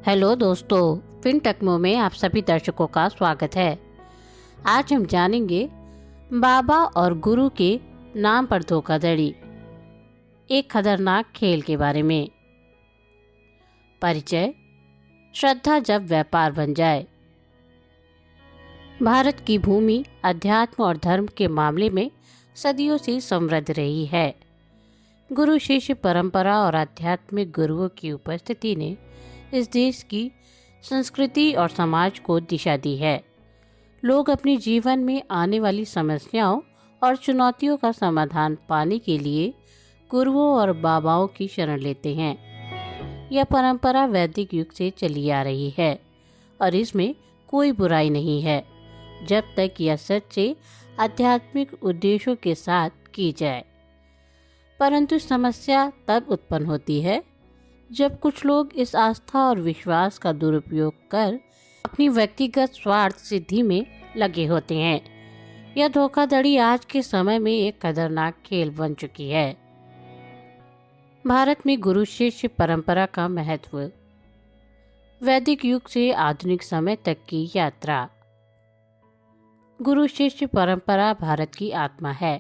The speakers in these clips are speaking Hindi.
हेलो दोस्तों, फिनटेक्नो में आप सभी दर्शकों का स्वागत है। आज हम जानेंगे बाबा और गुरु के नाम पर धोखाधड़ी, एक खतरनाक खेल के बारे में। परिचय। श्रद्धा जब व्यापार बन जाए। भारत की भूमि अध्यात्म और धर्म के मामले में सदियों से समृद्ध रही है। गुरु शिष्य परंपरा और आध्यात्मिक गुरुओं की उपस्थिति ने इस देश की संस्कृति और समाज को दिशा दी है। लोग अपने जीवन में आने वाली समस्याओं और चुनौतियों का समाधान पाने के लिए गुरुओं और बाबाओं की शरण लेते हैं। यह परंपरा वैदिक युग से चली आ रही है और इसमें कोई बुराई नहीं है, जब तक यह सच्चे आध्यात्मिक उद्देश्यों के साथ की जाए। परंतु समस्या तब उत्पन्न होती है जब कुछ लोग इस आस्था और विश्वास का दुरुपयोग कर अपनी व्यक्तिगत स्वार्थ सिद्धि में लगे होते हैं। यह धोखाधड़ी आज के समय में एक खतरनाक खेल बन चुकी है। भारत में गुरु शिष्य परंपरा का महत्व। वैदिक युग से आधुनिक समय तक की यात्रा। गुरु शिष्य परंपरा भारत की आत्मा है।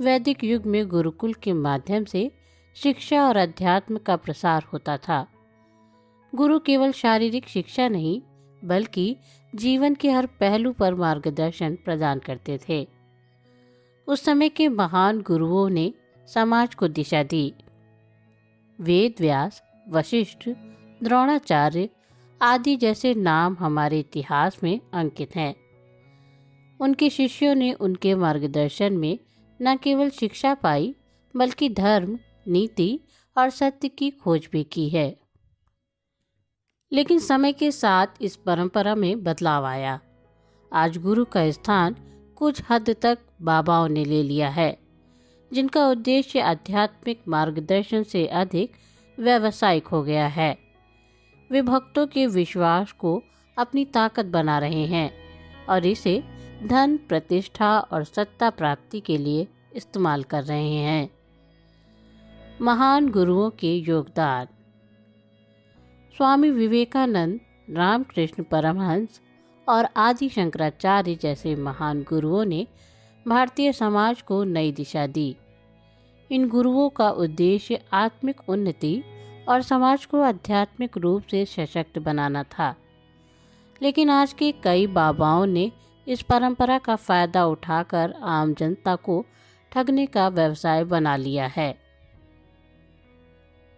वैदिक युग में गुरुकुल के माध्यम से शिक्षा और अध्यात्म का प्रसार होता था। गुरु केवल शारीरिक शिक्षा नहीं, बल्कि जीवन के हर पहलू पर मार्गदर्शन प्रदान करते थे। उस समय के महान गुरुओं ने समाज को दिशा दी। वेद व्यास, वशिष्ठ, द्रोणाचार्य आदि जैसे नाम हमारे इतिहास में अंकित हैं। उनके शिष्यों ने उनके मार्गदर्शन में न केवल शिक्षा पाई, बल्कि धर्म, नीति और सत्य की खोज भी की है। लेकिन समय के साथ इस परंपरा में बदलाव आया। आज गुरु का स्थान कुछ हद तक बाबाओं ने ले लिया है, जिनका उद्देश्य आध्यात्मिक मार्गदर्शन से अधिक व्यावसायिक हो गया है। वे भक्तों के विश्वास को अपनी ताकत बना रहे हैं और इसे धन, प्रतिष्ठा और सत्ता प्राप्ति के लिए इस्तेमाल कर रहे हैं। महान गुरुओं के योगदान। स्वामी विवेकानंद, रामकृष्ण परमहंस और आदि शंकराचार्य जैसे महान गुरुओं ने भारतीय समाज को नई दिशा दी। इन गुरुओं का उद्देश्य आत्मिक उन्नति और समाज को आध्यात्मिक रूप से सशक्त बनाना था। लेकिन आज के कई बाबाओं ने इस परंपरा का फायदा उठाकर आम जनता को ठगने का व्यवसाय बना लिया है।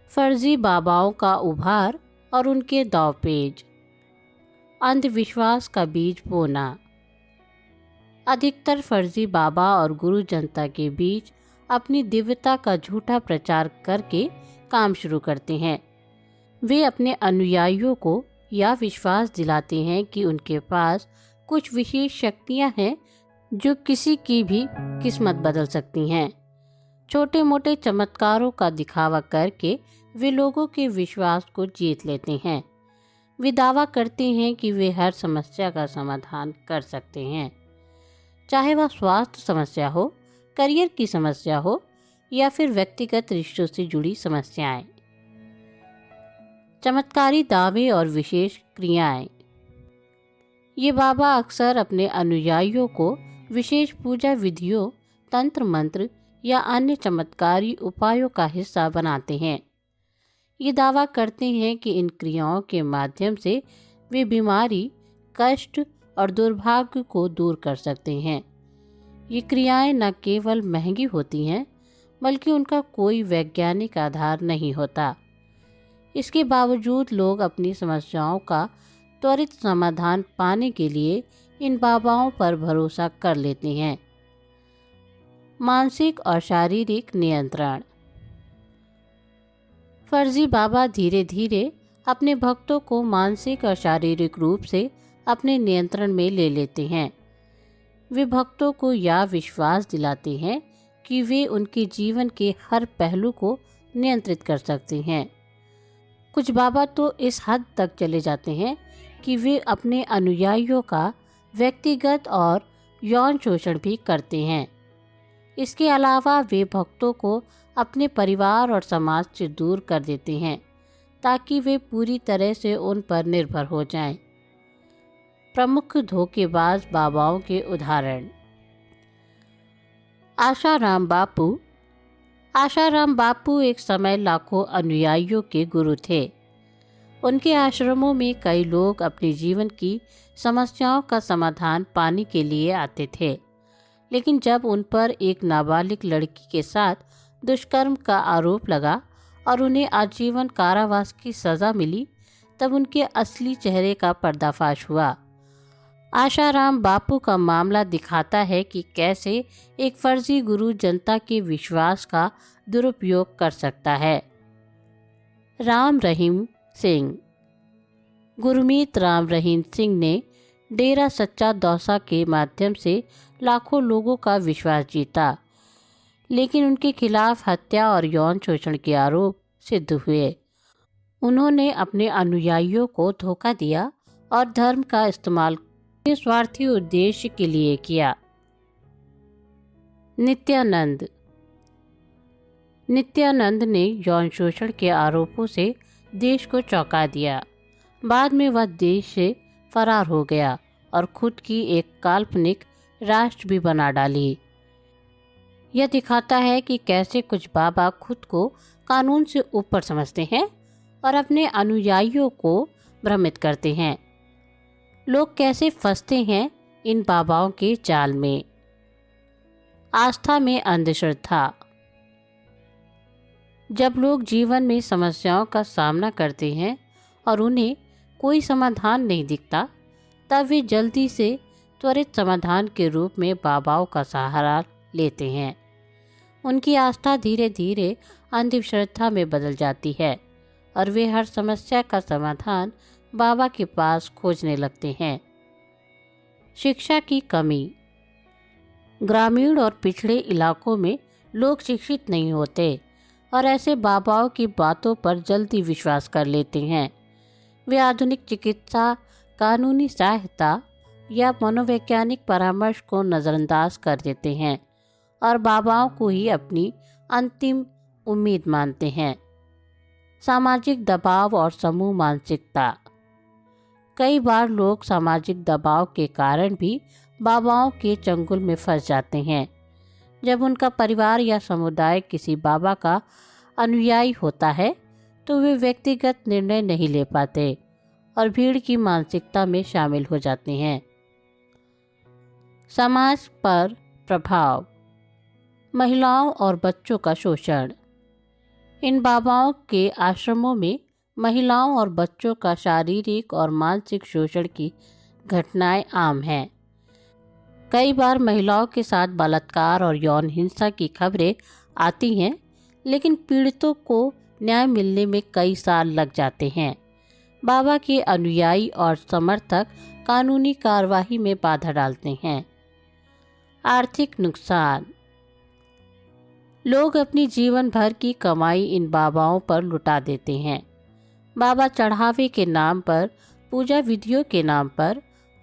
फर्जी बाबाओं का उभार और उनके दांवपेच। अंधविश्वास का बीज बोना। अधिकतर फर्जी बाबा और गुरु जनता के बीच अपनी दिव्यता का झूठा प्रचार करके काम शुरू करते हैं। वे अपने अनुयायियों को यह विश्वास दिलाते हैं कि उनके पास कुछ विशेष शक्तियां हैं जो किसी की भी किस्मत बदल सकती हैं। छोटे मोटे चमत्कारों का दिखावा करके वे लोगों के विश्वास को जीत लेते हैं। वे दावा करते हैं कि वे हर समस्या का समाधान कर सकते हैं, चाहे वह स्वास्थ्य समस्या हो, करियर की समस्या हो या फिर व्यक्तिगत रिश्तों से जुड़ी समस्याएं। चमत्कारी दावे और विशेष क्रियाएं। ये बाबा अक्सर अपने अनुयायियों को विशेष पूजा विधियों, तंत्र मंत्र या अन्य चमत्कारी उपायों का हिस्सा बनाते हैं। ये दावा करते हैं कि इन क्रियाओं के माध्यम से वे बीमारी, कष्ट और दुर्भाग्य को दूर कर सकते हैं। ये क्रियाएं न केवल महंगी होती हैं, बल्कि उनका कोई वैज्ञानिक आधार नहीं होता। इसके बावजूद लोग अपनी समस्याओं का त्वरित समाधान पाने के लिए इन बाबाओं पर भरोसा कर लेते हैं। मानसिक और शारीरिक नियंत्रण। फर्जी बाबा धीरे धीरे अपने भक्तों को मानसिक और शारीरिक रूप से अपने नियंत्रण में ले लेते हैं। वे भक्तों को यह विश्वास दिलाते हैं कि वे उनके जीवन के हर पहलू को नियंत्रित कर सकते हैं। कुछ बाबा तो इस हद तक चले जाते हैं कि वे अपने अनुयायियों का व्यक्तिगत और यौन शोषण भी करते हैं। इसके अलावा वे भक्तों को अपने परिवार और समाज से दूर कर देते हैं, ताकि वे पूरी तरह से उन पर निर्भर हो जाएं। प्रमुख धोखेबाज बाबाओं के उदाहरण। आशाराम बापू। आशाराम बापू एक समय लाखों अनुयायियों के गुरु थे। उनके आश्रमों में कई लोग अपने जीवन की समस्याओं का समाधान पाने के लिए आते थे, लेकिन जब उन पर एक नाबालिग लड़की के साथ दुष्कर्म का आरोप लगा और उन्हें आजीवन कारावास की सज़ा मिली, तब उनके असली चेहरे का पर्दाफाश हुआ। आशाराम बापू का मामला दिखाता है कि कैसे एक फर्जी गुरु जनता के विश्वास का दुरुपयोग कर सकता है। राम रहीम सिंह। गुरमीत राम रहीम सिंह ने डेरा सच्चा दौसा के माध्यम से लाखों लोगों का विश्वास जीता, लेकिन उनके खिलाफ हत्या और यौन शोषण के आरोप सिद्ध हुए। उन्होंने अपने अनुयायियों को धोखा दिया और धर्म का इस्तेमाल स्वार्थी उद्देश्य के लिए किया। नित्यानंद। नित्यानंद ने यौन शोषण के आरोपों से देश को चौंका दिया। बाद में वह देश से फरार हो गया और खुद की एक काल्पनिक राष्ट्र भी बना डाली। यह दिखाता है कि कैसे कुछ बाबा खुद को कानून से ऊपर समझते हैं और अपने अनुयायियों को भ्रमित करते हैं। लोग कैसे फंसते हैं इन बाबाओं के जाल में। आस्था में अंधश्रद्धा। जब लोग जीवन में समस्याओं का सामना करते हैं और उन्हें कोई समाधान नहीं दिखता, तब वे जल्दी से त्वरित समाधान के रूप में बाबाओं का सहारा लेते हैं। उनकी आस्था धीरे धीरे अंधश्रद्धा में बदल जाती है और वे हर समस्या का समाधान बाबा के पास खोजने लगते हैं। शिक्षा की कमी। ग्रामीण और पिछड़े इलाकों में लोग शिक्षित नहीं होते और ऐसे बाबाओं की बातों पर जल्दी विश्वास कर लेते हैं। वे आधुनिक चिकित्सा, कानूनी सहायता या मनोवैज्ञानिक परामर्श को नज़रअंदाज कर देते हैं और बाबाओं को ही अपनी अंतिम उम्मीद मानते हैं। सामाजिक दबाव और समूह मानसिकता। कई बार लोग सामाजिक दबाव के कारण भी बाबाओं के चंगुल में फंस जाते हैं। जब उनका परिवार या समुदाय किसी बाबा का अनुयायी होता है तो वे व्यक्तिगत निर्णय नहीं ले पाते और भीड़ की मानसिकता में शामिल हो जाते हैं। समाज पर प्रभाव। महिलाओं और बच्चों का शोषण। इन बाबाओं के आश्रमों में महिलाओं और बच्चों का शारीरिक और मानसिक शोषण की घटनाएं आम हैं। कई बार महिलाओं के साथ बलात्कार और यौन हिंसा की खबरें आती हैं, लेकिन पीड़ितों को न्याय मिलने में कई साल लग जाते हैं। बाबा के अनुयायी और समर्थक कानूनी कार्रवाई में बाधा डालते हैं। आर्थिक नुकसान। लोग अपनी जीवन भर की कमाई इन बाबाओं पर लुटा देते हैं। बाबा चढ़ावे के नाम पर, पूजा विधियों के नाम पर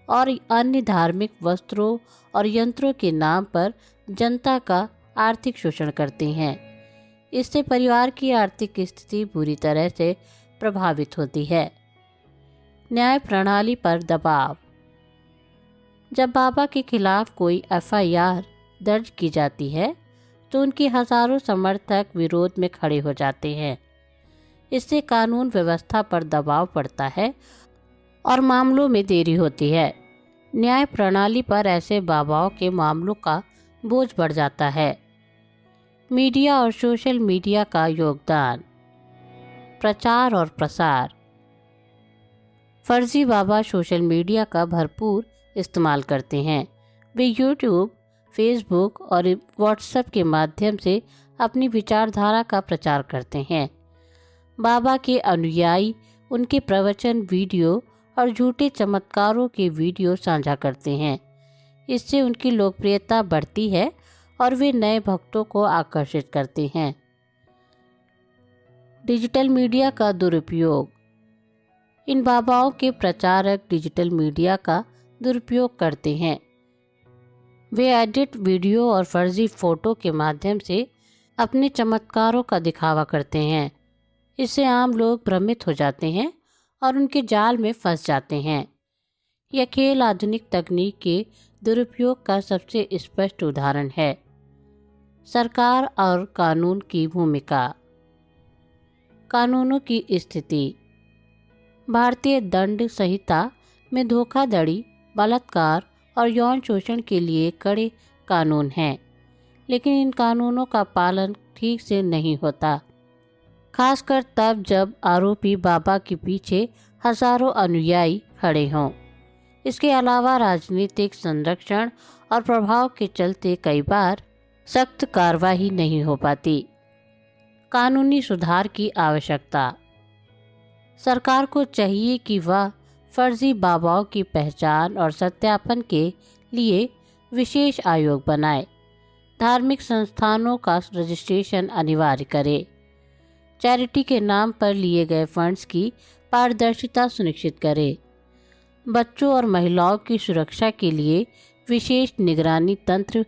और अन्य धार्मिक वस्त्रों और यंत्रों के नाम पर जनता का आर्थिक शोषण करते हैं। इससे परिवार की आर्थिक स्थिति बुरी तरह से प्रभावित होती है। न्याय प्रणाली पर दबाव। जब बाबा के खिलाफ कोई एफआईआर दर्ज की जाती है तो उनके हजारों समर्थक विरोध में खड़े हो जाते हैं। इससे कानून व्यवस्था पर दबाव पड़ता है और मामलों में देरी होती है। न्याय प्रणाली पर ऐसे बाबाओं के मामलों का बोझ बढ़ जाता है। मीडिया और सोशल मीडिया का योगदान। प्रचार और प्रसार। फर्जी बाबा सोशल मीडिया का भरपूर इस्तेमाल करते हैं। वे यूट्यूब, फेसबुक और व्हाट्सएप के माध्यम से अपनी विचारधारा का प्रचार करते हैं। बाबा के अनुयायी उनके प्रवचन, वीडियो और झूठे चमत्कारों के वीडियो साझा करते हैं। इससे उनकी लोकप्रियता बढ़ती है और वे नए भक्तों को आकर्षित करते हैं। डिजिटल मीडिया का दुरुपयोग। इन बाबाओं के प्रचारक डिजिटल मीडिया का दुरुपयोग करते हैं। वे एडिट वीडियो और फर्जी फोटो के माध्यम से अपने चमत्कारों का दिखावा करते हैं। इससे आम लोग भ्रमित हो जाते हैं और उनके जाल में फंस जाते हैं। यह खेल आधुनिक तकनीक के दुरुपयोग का सबसे स्पष्ट उदाहरण है। सरकार और कानून की भूमिका। कानूनों की स्थिति। भारतीय दंड संहिता में धोखाधड़ी, बलात्कार और यौन शोषण के लिए कड़े कानून हैं, लेकिन इन कानूनों का पालन ठीक से नहीं होता, खासकर तब जब आरोपी बाबा के पीछे हजारों अनुयायी खड़े हों। इसके अलावा राजनीतिक संरक्षण और प्रभाव के चलते कई बार सख्त कार्रवाई नहीं हो पाती। कानूनी सुधार की आवश्यकता। सरकार को चाहिए कि वह फर्जी बाबाओं की पहचान और सत्यापन के लिए विशेष आयोग बनाए, धार्मिक संस्थानों का रजिस्ट्रेशन अनिवार्य करे, चैरिटी के नाम पर लिए गए फंड्स की पारदर्शिता सुनिश्चित करे, बच्चों और महिलाओं की सुरक्षा के लिए विशेष निगरानी तंत्र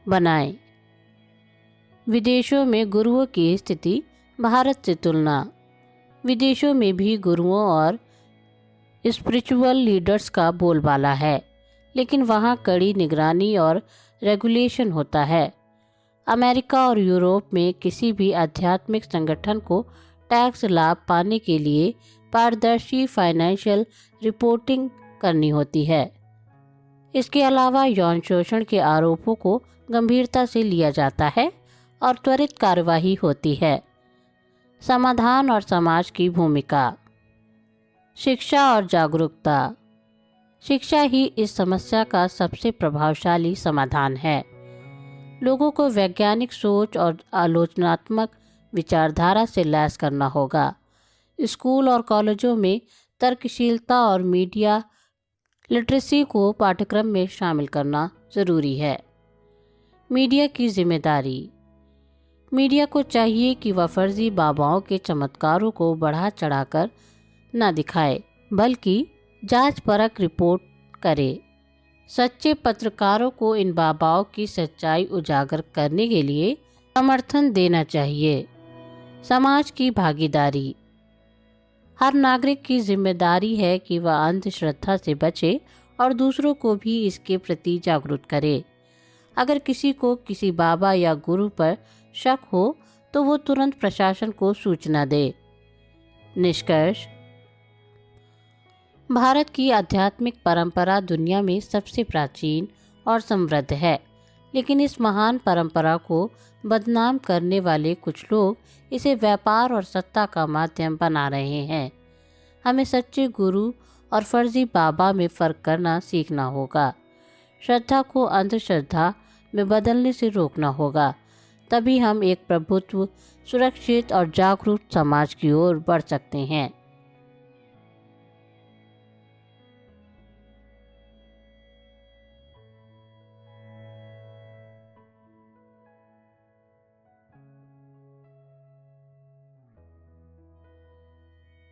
बनाए। विदेशों में गुरुओं की स्थिति, भारत से तुलना। विदेशों में भी गुरुओं और स्पिरिचुअल लीडर्स का बोलबाला है, लेकिन वहाँ कड़ी निगरानी और रेगुलेशन होता है। अमेरिका और यूरोप में किसी भी आध्यात्मिक संगठन को टैक्स लाभ पाने के लिए पारदर्शी फाइनेंशियल रिपोर्टिंग करनी होती है। इसके अलावा यौन शोषण के आरोपों को गंभीरता से लिया जाता है और त्वरित कार्यवाही होती है। समाधान और समाज की भूमिका। शिक्षा और जागरूकता। शिक्षा ही इस समस्या का सबसे प्रभावशाली समाधान है। लोगों को वैज्ञानिक सोच और आलोचनात्मक विचारधारा से लैस करना होगा। स्कूल और कॉलेजों में तर्कशीलता और मीडिया लिटरेसी को पाठ्यक्रम में शामिल करना जरूरी है। मीडिया की जिम्मेदारी। मीडिया को चाहिए कि वह फर्जी बाबाओं के चमत्कारों को बढ़ा चढ़ाकर न दिखाए, बल्कि जांच परख रिपोर्ट करे। सच्चे पत्रकारों को इन बाबाओं की सच्चाई उजागर करने के लिए समर्थन देना चाहिए। समाज की भागीदारी। हर नागरिक की जिम्मेदारी है कि वह अंधश्रद्धा से बचे और दूसरों को भी इसके प्रति जागरूक करे। अगर किसी को किसी बाबा या गुरु पर शक हो तो वो तुरंत प्रशासन को सूचना दे। निष्कर्ष। भारत की आध्यात्मिक परंपरा दुनिया में सबसे प्राचीन और समृद्ध है, लेकिन इस महान परंपरा को बदनाम करने वाले कुछ लोग इसे व्यापार और सत्ता का माध्यम बना रहे हैं। हमें सच्चे गुरु और फर्जी बाबा में फ़र्क करना सीखना होगा। श्रद्धा को अंधश्रद्धा में बदलने से रोकना होगा, तभी हम एक प्रभुत्व, सुरक्षित और जागरूक समाज की ओर बढ़ सकते हैं।